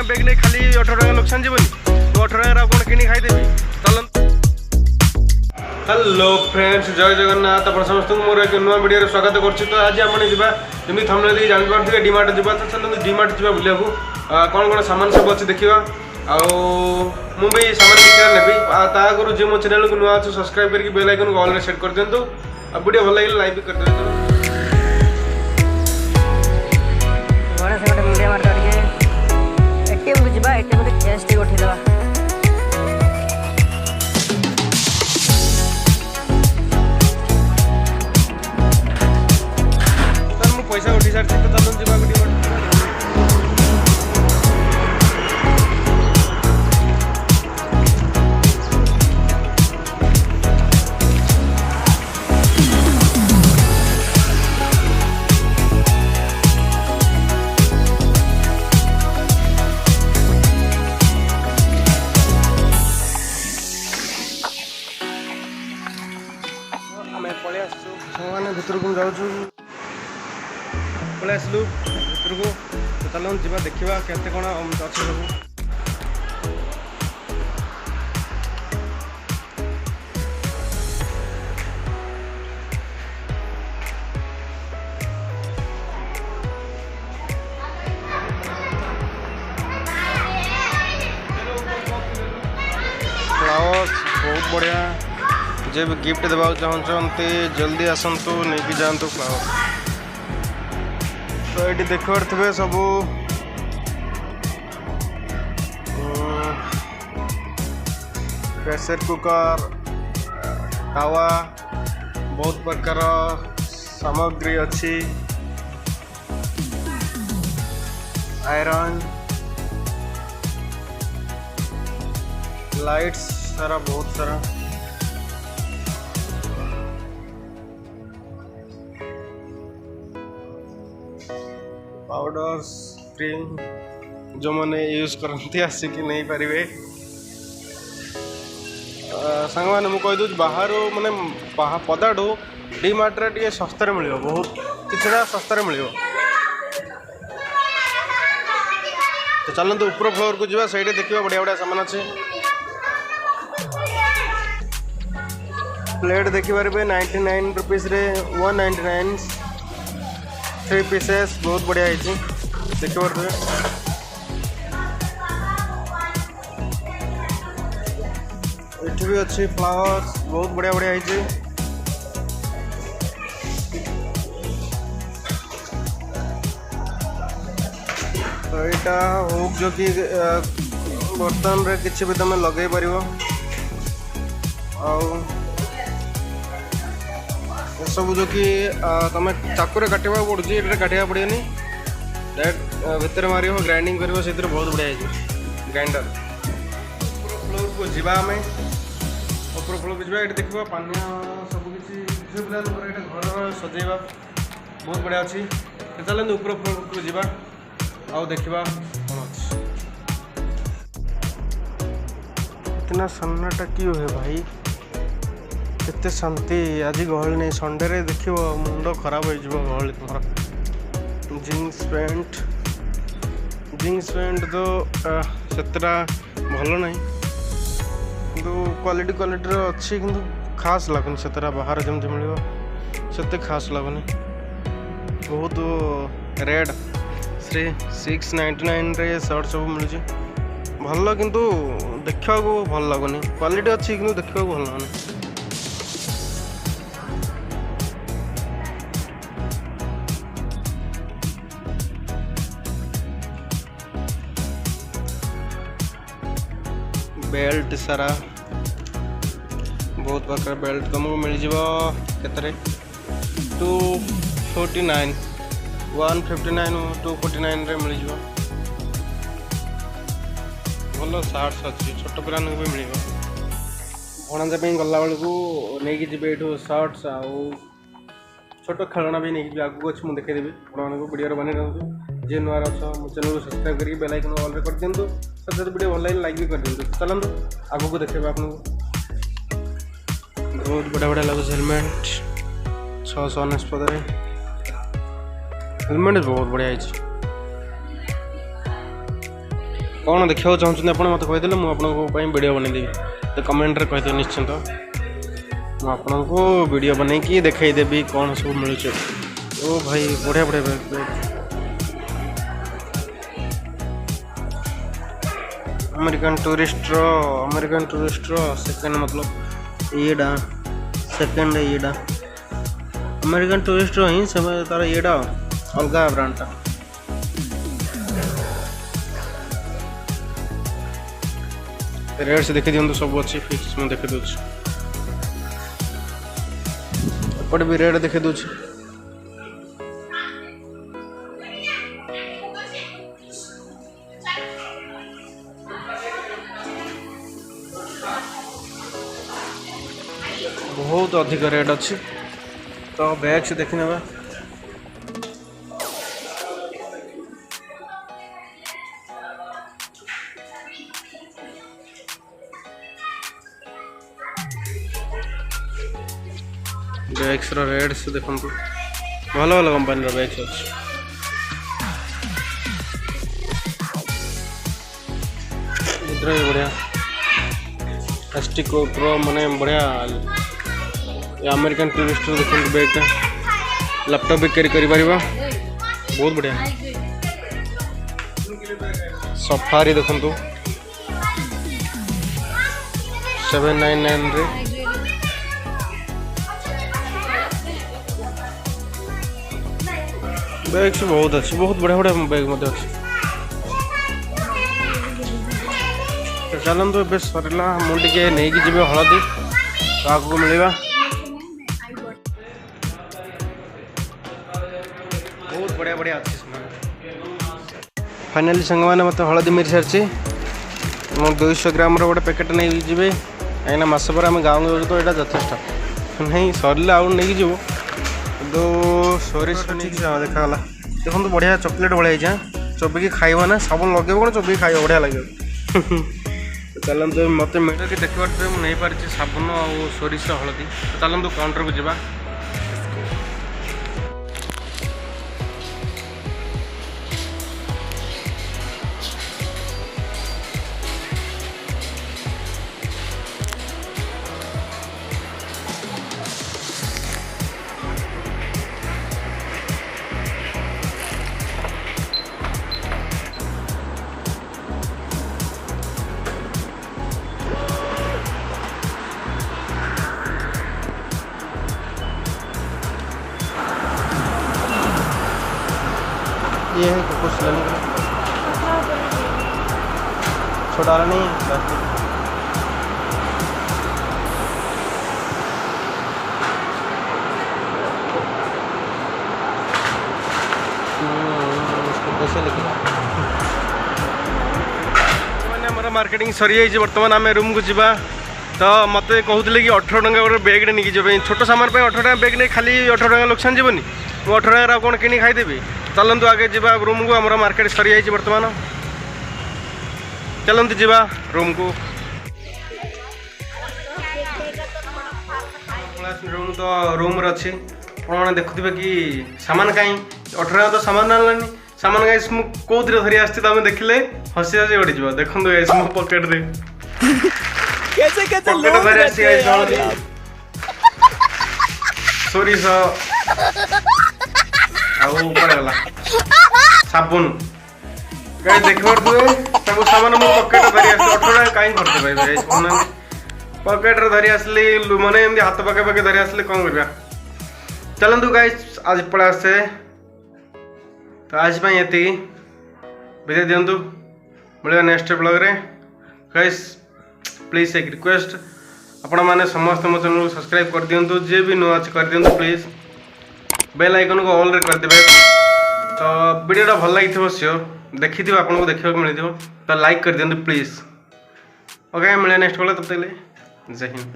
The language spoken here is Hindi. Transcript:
बैग नहीं खाली 18 टका नुकसान जीवन 18 कौन कि खाईदेवी चल। हेलो फ्रेंड्स जय जगन्नाथ आप समस्त मोर एक नुआ वीडियो स्वागत कर। तो आज आम जमी थमने देखिए जानपारे डीमार्ट जावा तो चलते डीमार्ट जा बुला कौन कौन सामान सब अच्छे देखा मुझे सामान किसी नेबी ताकू जी मो चैनल को नुआ अच्छे सब्सक्राइब करके बेल आइकन को ऑल सेट कर दिंतु और वीडियो भल लगे लाइक भी कर दिंतु। पैसा उठी सारी तो चलते जी पलि भितर को जाऊँ पलि आसलु भितर को चल जा देखा केते कौन अच्छे सब फ्लावर्स बहुत बढ़िया जे भी गिफ्ट देवा चाहते जल्दी आसतु नहीं जातु फ्लावर। तो ये देखते थे सब प्रेशर कुकर तावा बहुत प्रकार सामग्री अच्छी आयरन लाइट्स सारा बहुत सारा पाउडर्स क्रीम जो मैंने यूज करती आसिक नहीं पारे सांग मैंने मुझे कहीदे बाहर माने पदाठू डीमार्ट टे सस्तार मिल बहुत किसी सस्तार मिल। तो चलते ऊपर फ्लोर को जावा से देखा बढ़िया बढ़िया सामान अच्छे प्लेट देखिपारे 99 रुपीस 199 3 पीसेस बहुत बढ़िया है देखिए। ये भी अच्छी फ्लावर्स बहुत बढ़िया बढ़िया है। तो यहाँ हुक जो कि बर्तन रे किसी भी तुम लगे पार सब जो कि तुम चाकू काटा पड़ू ये काटा पड़ेनि डायरेक्ट भितर मार ग्राइंडिंग कर बहुत बढ़िया है ग्राइंडर। फ्लोर को जावा आम ऊपर फ्लोर को जावा देखा पानी सब किसी घर सजेवा बहुत बढ़िया अच्छी। चलते ऊपर फ्लोर को जावा आओ देखा कौन अच्छे इतना सन्नाटा क्यों है भाई केते शांति आज गहली नहीं संडे रे देख मुंड खराब हो गहली तुम जीन्स पैंट तो सेतटा भल ना कि क्वालिटी अच्छी कि खास लगुनि से बाहर जमी मिल से खास लगुनि बहुत रेड 699 रे शर्ट सब मिलूँ भल किंतु देखा भल लगुनि क्वालिटी अच्छी कि देखा भल लगुनि। बेल्ट सारा बहुत प्रकार बेल्ट तुमको मिल जाते 249 159 249 रे मिल जा भल सार्ट्स अच्छी छोट पिला भी मिल भणजा गला बेलू नहीं जी ये सर्ट्स आउ छोट खेलना भी नहीं आगू अच्छी मुझे देखदेवी आप वीडियो बन रहा जी नुआ अच्छ मो चैनल को सब्सक्राइब करके बेल आइकन ऑल कर दिंतु साथ वीडियो भल लगे लाइक भी कर दिंतु। चलते आगू को देखेगा आपको बहुत बढ़िया बढ़िया लगुच हेलमेट 699 हेलमेट बहुत बढ़िया है। कौन देखा चाहते आप मत कहीदे मुझे वीडियो बनईदेवी तो कमेंट रे कहीदे निश्चिंत मुझे को वीडियो बनईकि देखईदेवी कौन सब मिलूचे। ओ भाई बढ़िया बढ़िया बैग अमेरिकन टूरिस्ट सेकंड मतलब येडा सेकंड येडा अमेरिकन टूरिस्ट ही सब तार येडा अलग ब्रांडटा रेट से देखी दिखाँ सब अच्छी फिक्स में देखी दूसरी एपटे भी रेट देखी दूसरी बहुत अधिक रेट अच्छी तो बैग से देखने बा बैग्स रेट से देखो भल भल कंपनी बैग्स अच्छी बढ़िया एसटी प्रो माने बढ़िया अमेरिकन टूरिस्ट देखो बैगटा लैपटॉप भी कैरी कर बहुत बढ़िया सफारी देखु 799 रे बैग से बहुत अच्छी बहुत बढ़िया बढ़िया बैग मत अच्छी चलते ए सरला मुझे नहीं कि जी हलदी तो आगे मिलवा बहुत बढ़िया बढ़िया अच्छी फाइनाली सांग मैंने मत हलदी मिल सारी 200 ग्राम गोटे पैकेट नहीं जी कहीं मस पर आम गाँव गए तो यहाँ यथेष्ट नहीं सरले आउ नहीं जीव तो सोरी ठीक से देखागला देखो बढ़िया चॉकलेट बढ़िया चोबिकी खाइबा ना साबुन लगे कौन चोबिकी खाइबा बढ़िया लगे चलते मत मिले कि देखा नहीं पारी साबुन आ सोरिष हलदी चलते काउंटर को जावा ये है कुछ लेने के छोटा नहीं है प्लास्टिक इसको कैसे लेके मैंने हमारा मार्केटिंग सरी जाइए बर्तमान आम रूम को जावा तो मत कहते कि 18 टଙ୍କା गोटे बैग नहीं जाए छोट सामान 18 टଙ୍କା बैग नहीं खाली 18 टଙ୍କା लोकसान जीवनी मु 18 टଙ୍କା कौन कि खाईदेवी चलतु आगे जा रूम को आम मार्केट सरी जाइए बर्तमान चलते जा रूम को रूम तो रूम अच्छी आपने देखुवे कि सामान कहीं 18 तो सामान आनी सामान कहीं कौन धरी आस देखिले हसी हसी गड़ी जा देखो मो पकेट दे सोरिष गला साबुन कहीं देख सब सामान मो पकेट धरी आस 18 कहीं करते भाई पकेट धरी आसली मैंने हाथ पाखे पाखे धरी आसली कौन करवा चलतु गाइस आज पड़ा आसे तो आज ये विदाई दिंतु मिले नेक्स्ट ब्लॉग रे गाइस प्लीज एक रिक्वेस्ट आपण मैंने समस्त मो चैनल को सब्सक्राइब कर दिंतु जे भी नुआ कर दिंतु प्लीज बेल आइकन को ऑल रे कर देबे तो वीडियोटा भल लगी श्योर देखी आपको देखा मिल तो लाइक कर दिंतु प्लीज ओके मिले नेक्स्ट ब्लॉग तब तक जय हिंद।